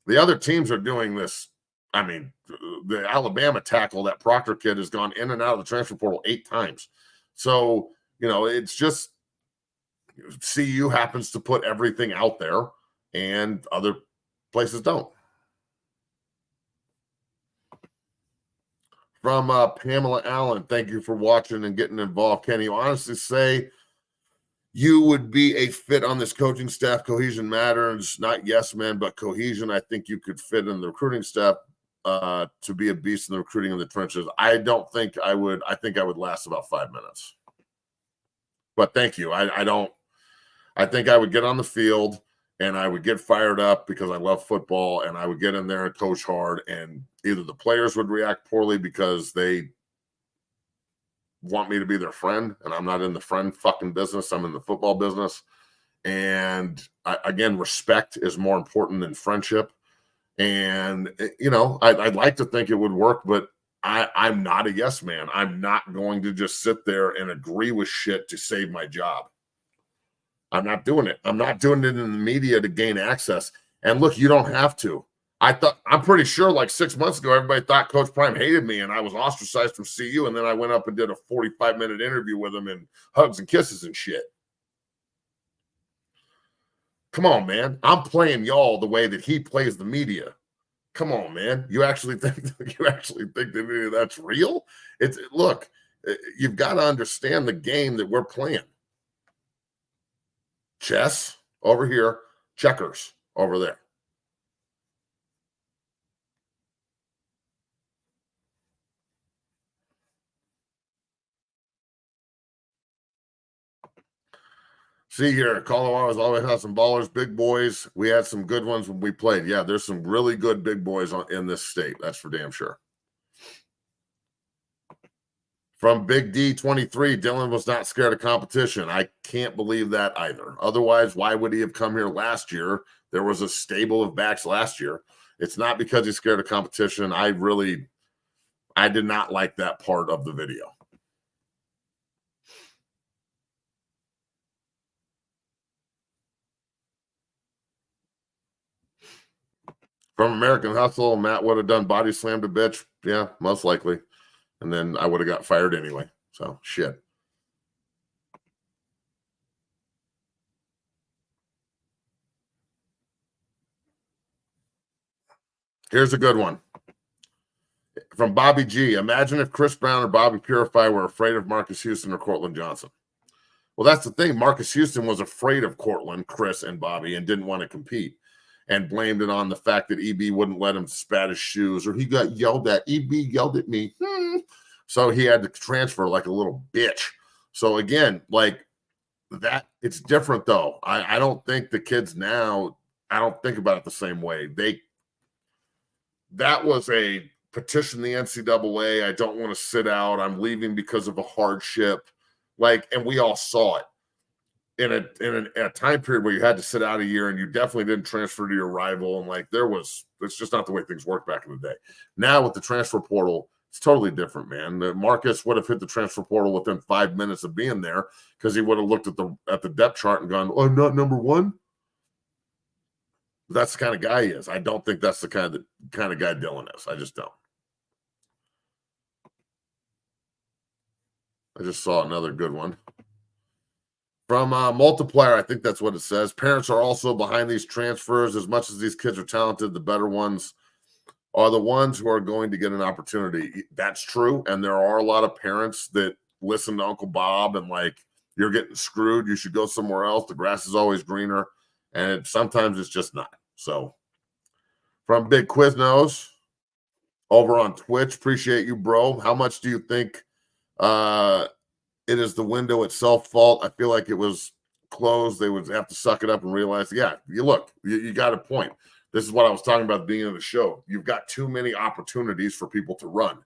The other teams are doing this. I mean, the Alabama tackle, that Proctor kid, has gone in and out of the transfer portal 8 times. So, it's just CU happens to put everything out there and other places don't. From Pamela Allen, thank you for watching and getting involved. Can you honestly say you would be a fit on this coaching staff? Cohesion matters, not yes men, but cohesion. I think you could fit in the recruiting staff to be a beast in the recruiting in the trenches. I don't think I would. I think I would last about 5 minutes. But thank you. I think I would get on the field and I would get fired up because I love football, and I would get in there and coach hard, and either the players would react poorly because they want me to be their friend, and I'm not in the friend fucking business. I'm in the football business. And again, respect is more important than friendship. And, I'd like to think it would work, but I'm not a yes man. I'm not going to just sit there and agree with shit to save my job. I'm not doing it. I'm not doing it in the media to gain access. And look, you don't have to. I'm pretty sure like 6 months ago, everybody thought Coach Prime hated me and I was ostracized from CU. And then I went up and did a 45-minute interview with him and hugs and kisses and shit. Come on, man. I'm playing y'all the way that he plays the media. Come on, man. You actually think that any of that's real? Look, you've got to understand the game that we're playing. Chess over here, checkers over there. See here, Colorado's always had some ballers, big boys. We had some good ones when we played. Yeah, there's some really good big boys in this state. That's for damn sure. From Big D23, Dylan was not scared of competition. I can't believe that either. Otherwise, why would he have come here last year? There was a stable of backs last year. It's not because he's scared of competition. I did not like that part of the video. From American Hustle, Matt would have done body slammed a bitch. Yeah, most likely. And then I would have got fired anyway. So, shit. Here's a good one. From Bobby G. Imagine if Chris Brown or Bobby Purify were afraid of Marcus Houston or Cortland Johnson. Well, that's the thing. Marcus Houston was afraid of Cortland, Chris, and Bobby and didn't want to compete and blamed it on the fact that EB wouldn't let him spat his shoes or he got yelled at. EB yelled at me. So he had to transfer like a little bitch. So again, like that, it's different though. I don't think the kids now, I don't think about it the same way. That was a petition the NCAA. I don't want to sit out. I'm leaving because of a hardship. And we all saw it in a time period where you had to sit out a year and you definitely didn't transfer to your rival. And it's just not the way things worked back in the day. Now with the transfer portal, it's totally different, man. Marcus would have hit the transfer portal within 5 minutes of being there because he would have looked at the depth chart and gone, "Oh, I'm not number one." That's the kind of guy he is. I don't think that's the kind of guy Dylan is. I just don't. I just saw another good one. From Multiplier, I think that's what it says. Parents are also behind these transfers. As much as these kids are talented, the better ones are the ones who are going to get an opportunity. That's true. And there are a lot of parents that listen to Uncle Bob and like, you're getting screwed. You should go somewhere else. The grass is always greener. And sometimes it's just not. So from Big Quiznos over on Twitch, appreciate you, bro. How much do you think it is the window itself fault? I feel like it was closed. They would have to suck it up and realize, yeah, you got a point. This is what I was talking about at the beginning of the show. You've got too many opportunities for people to run.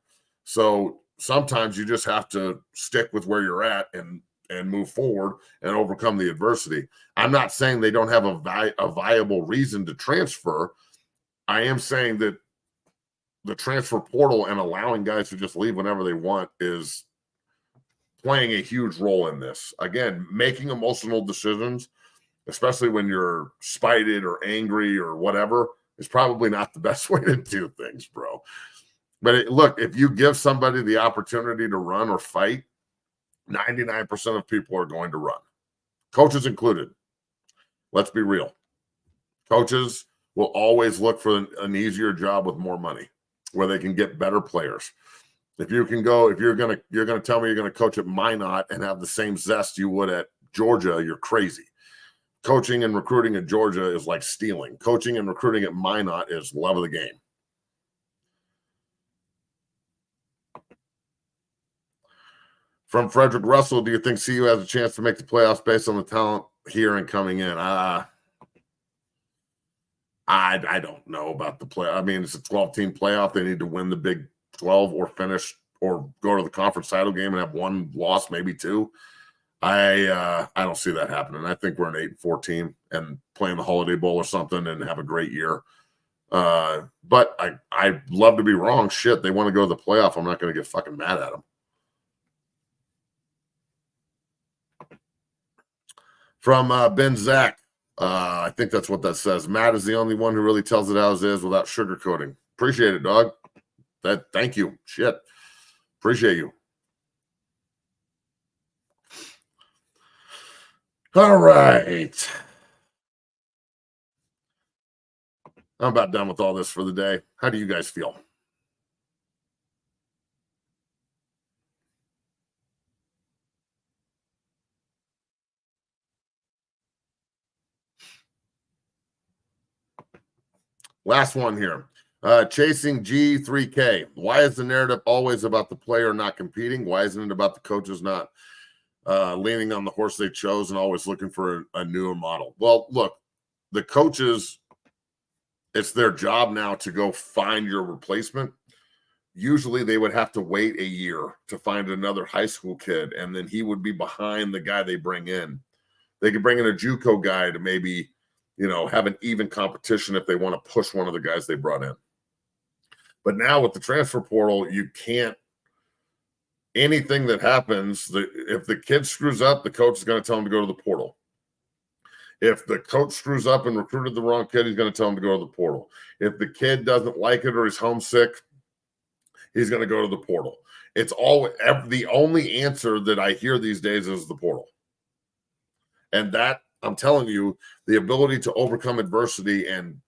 So sometimes you just have to stick with where you're at and move forward and overcome the adversity. I'm not saying they don't have a viable reason to transfer. I am saying that the transfer portal and allowing guys to just leave whenever they want is playing a huge role in this. Again, making emotional decisions, especially when you're spited or angry or whatever, is probably not the best way to do things, bro. But look, if you give somebody the opportunity to run or fight, 99% of people are going to run, coaches included. Let's be real. Coaches will always look for an easier job with more money where they can get better players. If you can go, if you're gonna tell me you're gonna coach at Minot and have the same zest you would at Georgia, you're crazy. Coaching and recruiting at Georgia is like stealing. Coaching and recruiting at Minot is love of the game. From Frederick Russell, do you think CU has a chance to make the playoffs based on the talent here and coming in? I don't know about the play. I mean, it's a 12-team playoff. They need to win the Big 12 or finish or go to the conference title game and have one loss, maybe two. I don't see that happening. I think we're an 8-4 team and playing the Holiday Bowl or something and have a great year. But I'd love to be wrong. Shit, they want to go to the playoff. I'm not going to get fucking mad at them. From Ben Zach, I think that's what that says. Matt is the only one who really tells it as is without sugarcoating. Appreciate it, dog. Thank you. Shit. Appreciate you. All right. I'm about done with all this for the day. How do you guys feel? Last one here. Chasing G3K. Why is the narrative always about the player not competing? Why isn't it about the coaches not leaning on the horse they chose and always looking for a newer model? Well, look, the coaches, it's their job now to go find your replacement. Usually they would have to wait a year to find another high school kid, and then he would be behind the guy they bring in. They could bring in a JUCO guy to maybe, have an even competition if they want to push one of the guys they brought in. But now with the transfer portal, you can't, anything that happens, if the kid screws up, the coach is going to tell him to go to the portal. If the coach screws up and recruited the wrong kid, he's going to tell him to go to the portal. If the kid doesn't like it or he's homesick, he's going to go to the portal. It's all the only answer that I hear these days is the portal. And that, I'm telling you, the ability to overcome adversity and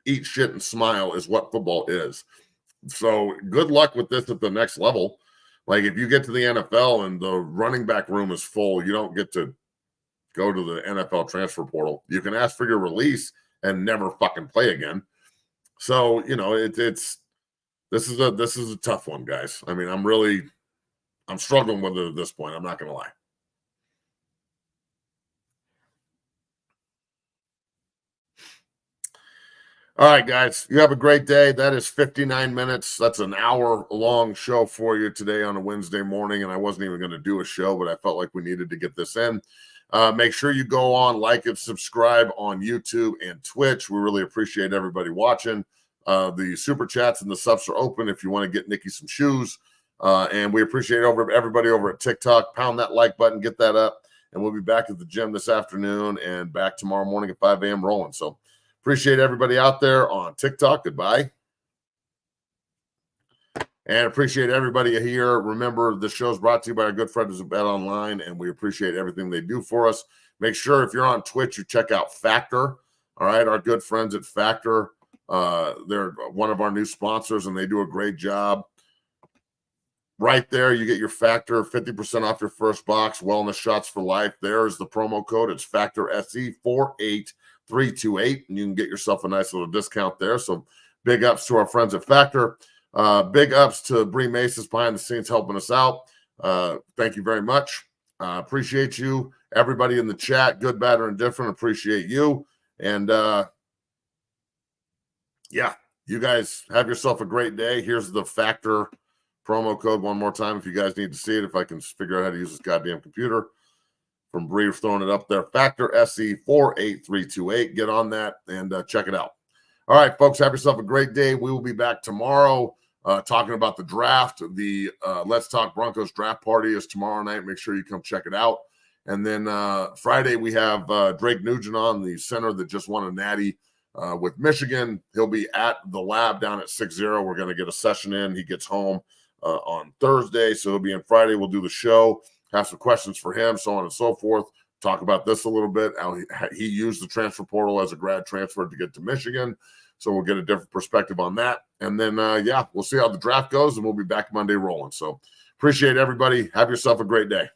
eat shit and smile is what football is. So good luck with this at the next level. Like if you get to the NFL and the running back room is full, you don't get to go to the NFL transfer portal. You can ask for your release and never fucking play again. So, this is a tough one, guys. I mean, I'm struggling with it at this point. I'm not going to lie. All right, guys, you have a great day. That is 59 minutes. That's an hour-long show for you today on a Wednesday morning, and I wasn't even going to do a show, but I felt like we needed to get this in. Make sure you go on, like and subscribe on YouTube and Twitch. We really appreciate everybody watching. The super chats and the subs are open if you want to get Nikki some shoes. And we appreciate everybody over at TikTok. Pound that like button, get that up, and we'll be back at the gym this afternoon and back tomorrow morning at 5 a.m. rolling. So appreciate everybody out there on TikTok. Goodbye. And appreciate everybody here. Remember, the show's brought to you by our good friends at Bet Online, and we appreciate everything they do for us. Make sure if you're on Twitch, you check out Factor. All right, our good friends at Factor. They're one of our new sponsors, and they do a great job. Right there, you get your Factor 50% off your first box. Wellness shots for life. There's the promo code. It's Factor SE 48328, and you can get yourself a nice little discount there. So big ups to our friends at Factor. Big ups to Bree Maces behind the scenes helping us out. Thank you very much. Appreciate you. Everybody in the chat, good, bad, or indifferent, appreciate you. And yeah, you guys have yourself a great day. Here's the Factor promo code one more time if you guys need to see it, if I can figure out how to use this goddamn computer. From Bree throwing it up there. Factor SE 48328. Get on that and check it out. All right, folks, have yourself a great day. We will be back tomorrow talking about the draft. The Let's Talk Broncos draft party is tomorrow night. Make sure you come check it out. And then Friday, we have Drake Nugent on, the center that just won a natty with Michigan. He'll be at the lab down at 6-0. We're going to get a session in. He gets home on Thursday, so he'll be in Friday. We'll do the show, have some questions for him, so on and so forth. Talk about this a little bit, how he used the transfer portal as a grad transfer to get to Michigan. So we'll get a different perspective on that. And then, yeah, we'll see how the draft goes, and we'll be back Monday rolling. So appreciate everybody. Have yourself a great day.